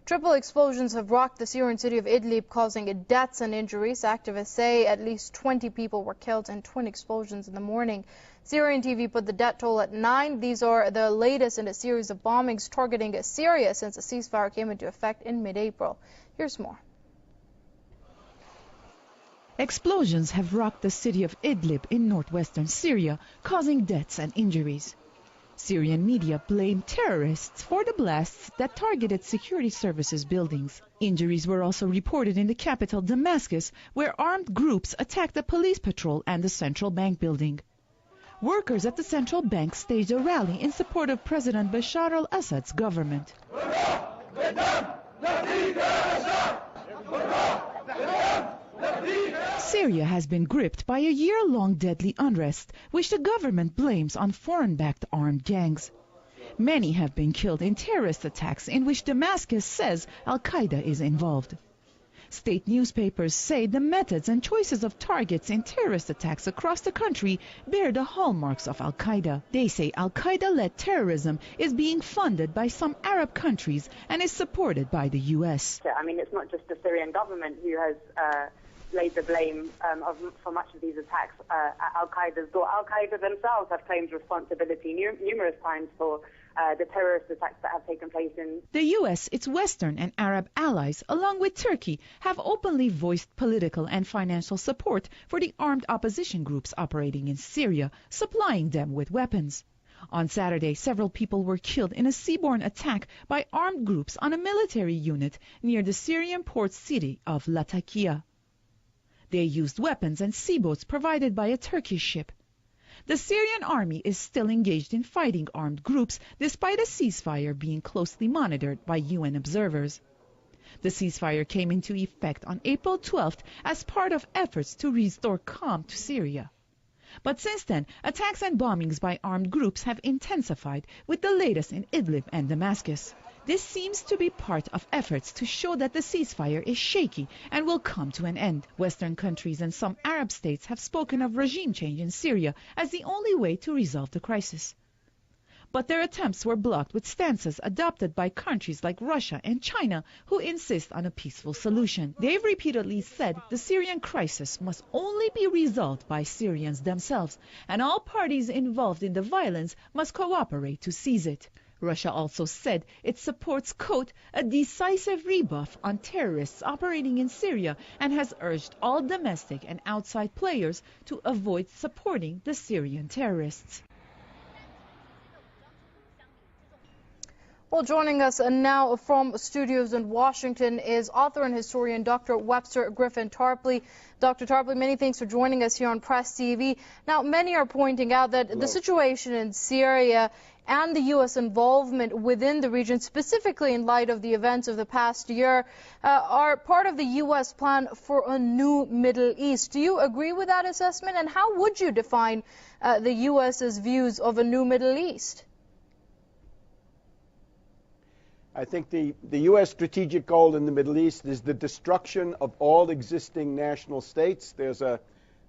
Triple explosions have rocked the Syrian city of Idlib, causing deaths and injuries. Activists say at least 20 people were killed in twin explosions in the morning. Syrian TV put the death toll at 9. These are the latest in a series of bombings targeting Syria since the ceasefire came into effect in mid-April. Here's more. Explosions have rocked the city of Idlib in northwestern Syria, causing deaths and injuries. Syrian media blame terrorists for the blasts that targeted security services buildings. Injuries were also reported in the capital Damascus, where armed groups attacked the police patrol and the central bank building. Workers at the central bank staged a rally in support of President Bashar al-Assad's government. Syria has been gripped by a year-long deadly unrest, which the government blames on foreign-backed armed gangs. Many have been killed in terrorist attacks in which Damascus says Al-Qaeda is involved. State newspapers say the methods and choices of targets in terrorist attacks across the country bear the hallmarks of Al-Qaeda. They say Al-Qaeda-led terrorism is being funded by some Arab countries and is supported by the U.S. I mean, it's not just the Syrian government who has laid the blame for much of these attacks at Al-Qaeda's door. Al-Qaeda themselves have claimed responsibility numerous times for the terrorist attacks that have taken place in... The U.S., its Western and Arab allies, along with Turkey, have openly voiced political and financial support for the armed opposition groups operating in Syria, supplying them with weapons. On Saturday, several people were killed in a seaborne attack by armed groups on a military unit near the Syrian port city of Latakia. They used weapons and seaboats provided by a Turkish ship. The Syrian army is still engaged in fighting armed groups despite a ceasefire being closely monitored by UN observers. The ceasefire came into effect on April 12th as part of efforts to restore calm to Syria. But since then, attacks and bombings by armed groups have intensified, with the latest in Idlib and Damascus. This seems to be part of efforts to show that the ceasefire is shaky and will come to an end. Western countries and some Arab states have spoken of regime change in Syria as the only way to resolve the crisis. But their attempts were blocked with stances adopted by countries like Russia and China, who insist on a peaceful solution. They've repeatedly said the Syrian crisis must only be resolved by Syrians themselves, and all parties involved in the violence must cooperate to seize it. Russia also said it supports, quote, a decisive rebuff on terrorists operating in Syria and has urged all domestic and outside players to avoid supporting the Syrian terrorists. Well, joining us now from studios in Washington is author and historian Dr. Webster Griffin Tarpley. Dr. Tarpley, many thanks for joining us here on Press TV. Now, many are pointing out that the situation in Syria and the U.S. involvement within the region, specifically in light of the events of the past year, are part of the U.S. plan for a new Middle East. Do you agree with that assessment? And how would you define the U.S.'s views of a new Middle East? I think the U.S. strategic goal in the Middle East is the destruction of all existing national states. There's an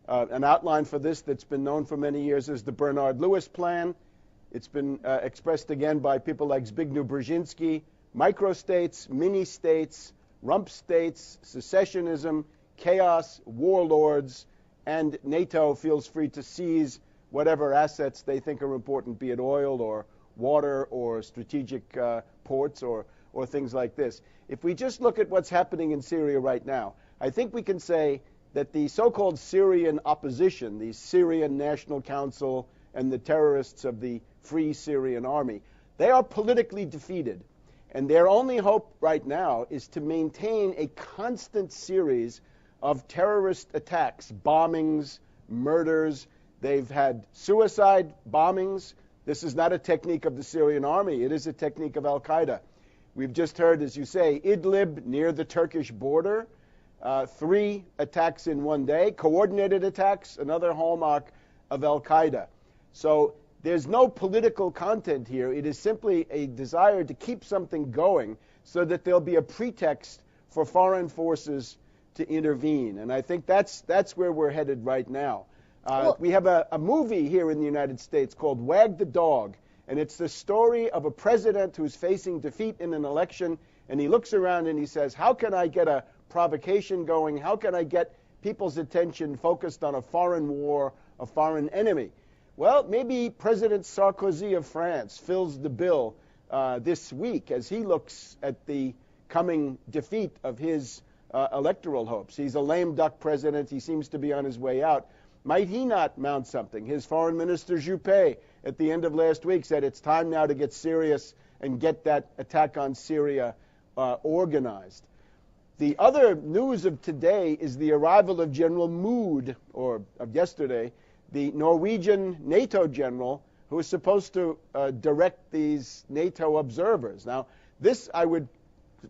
outline for this that's been known for many years as the Bernard Lewis plan. It's been expressed again by people like Zbigniew Brzezinski: microstates, mini-states, rump states, secessionism, chaos, warlords, and NATO feels free to seize whatever assets they think are important, be it oil or water or strategic ports or things like this. If we just look at what's happening in Syria right now, I think we can say that the so-called Syrian opposition, the Syrian National Council and the terrorists of the Free Syrian Army, they are politically defeated. And their only hope right now is to maintain a constant series of terrorist attacks, bombings, murders. They've had suicide bombings. This is not a technique of the Syrian army. It is a technique of Al-Qaeda. We've just heard, as you say, Idlib near the Turkish border, 3 attacks in one day, coordinated attacks, another hallmark of Al-Qaeda. So there's no political content here. It is simply a desire to keep something going so that there'll be a pretext for foreign forces to intervene. And I think that's where we're headed right now. We have a movie here in the United States called Wag the Dog, And it's the story of a president who's facing defeat in an election, and he looks around and he says, how can I get a provocation going? How can I get people's attention focused on a foreign war, a foreign enemy? Well, maybe President Sarkozy of France fills the bill this week as he looks at the coming defeat of his electoral hopes. He's a lame duck president. He seems to be on his way out. Might he not mount something? His foreign minister, Juppé, at the end of last week said it's time now to get serious and get that attack on Syria organized. The other news of today is the arrival of General Mood, or of yesterday, the Norwegian NATO general who is supposed to direct these NATO observers. Now, this I would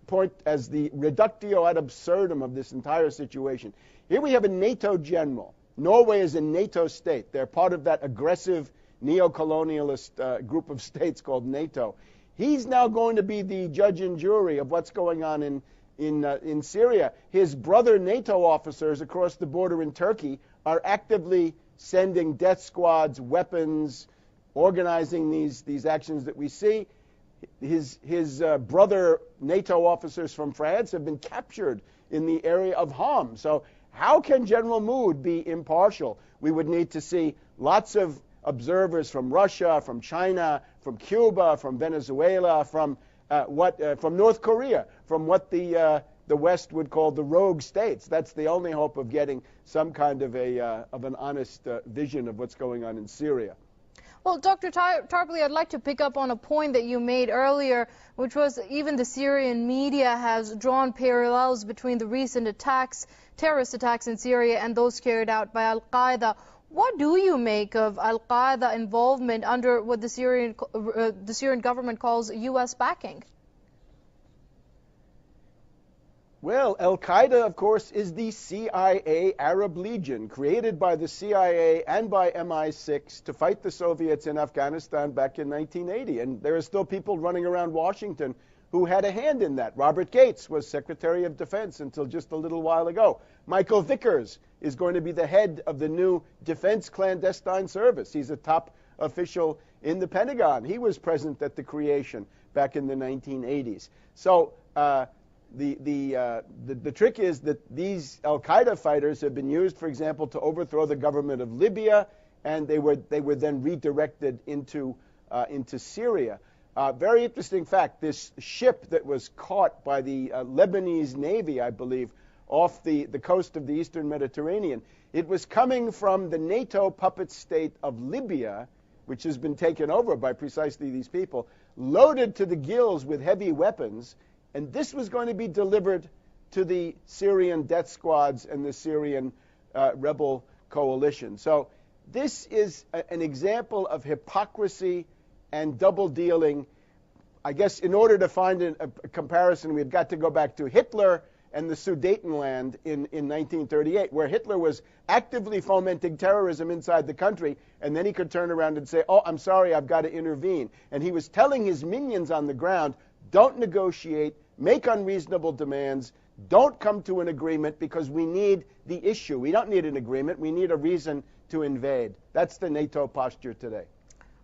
point as the reductio ad absurdum of this entire situation. Here we have a NATO general. Norway is a NATO state. They're part of that aggressive neo-colonialist group of states called NATO. He's now going to be the judge and jury of what's going on in Syria. His brother NATO officers across the border in Turkey are actively sending death squads, weapons, organizing these actions that we see. His brother NATO officers from France have been captured in the area of Homs. So how can General Mood be impartial? We would need to see lots of observers from Russia, from China, from Cuba, from Venezuela, from North Korea, from what the West would call the rogue states. That's the only hope of getting some kind of an honest vision of what's going on in Syria. Well, Dr. Tarpley, I'd like to pick up on a point that you made earlier, which was even the Syrian media has drawn parallels between the recent attacks, terrorist attacks in Syria, and those carried out by Alqeida. What do you make of Alqeida involvement under what the Syrian government calls U.S. backing? Well, Al-Qaeda, of course, is the CIA Arab Legion, created by the CIA and by MI6 to fight the Soviets in Afghanistan back in 1980. And there are still people running around Washington who had a hand in that. Robert Gates was Secretary of Defense until just a little while ago. Michael Vickers is going to be the head of the new Defense Clandestine Service. He's a top official in the Pentagon. He was present at the creation back in the 1980s. So the trick is that these Al-Qaeda fighters have been used, for example, to overthrow the government of Libya, and they were then redirected into Syria. Very interesting fact, this ship that was caught by the Lebanese Navy, I believe, off the coast of the eastern Mediterranean, it was coming from the NATO puppet state of Libya, which has been taken over by precisely these people, loaded to the gills with heavy weapons, and this was going to be delivered to the Syrian death squads and the Syrian rebel coalition. So this is an example of hypocrisy and double dealing. I guess in order to find a comparison, we've got to go back to Hitler and the Sudetenland in 1938, where Hitler was actively fomenting terrorism inside the country, and then he could turn around and say, oh, I'm sorry, I've got to intervene. And he was telling his minions on the ground, don't negotiate, make unreasonable demands, don't come to an agreement because we need the issue. We don't need an agreement, we need a reason to invade. That's the NATO posture today.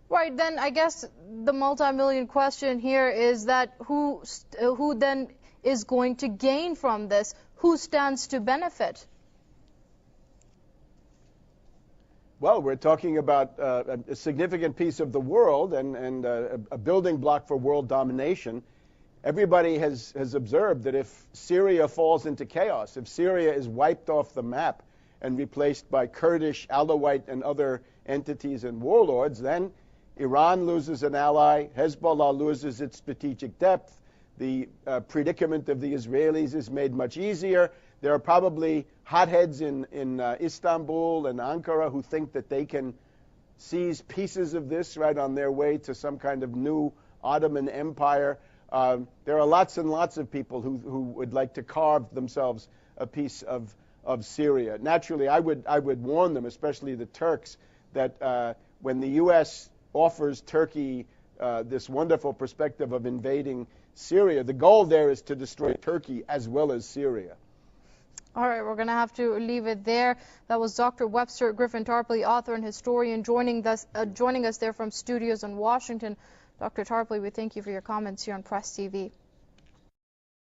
Right, then I guess the multi-million question here is that who then is going to gain from this? Who stands to benefit? Well, we're talking about a significant piece of the world and a building block for world domination. Everybody has observed that if Syria falls into chaos, if Syria is wiped off the map and replaced by Kurdish, Alawite, and other entities and warlords, then Iran loses an ally, Hezbollah loses its strategic depth, the predicament of the Israelis is made much easier. There are probably hotheads in Istanbul and Ankara who think that they can seize pieces of this right on their way to some kind of new Ottoman Empire. There are lots and lots of people who would like to carve themselves a piece of Syria. Naturally, I would warn them, especially the Turks, that when the U.S. offers Turkey this wonderful perspective of invading Syria, the goal there is to destroy Turkey as well as Syria. All right, we're going to have to leave it there. That was Dr. Webster Griffin Tarpley, author and historian, joining us there from studios in Washington. Dr. Tarpley, we thank you for your comments here on Press TV.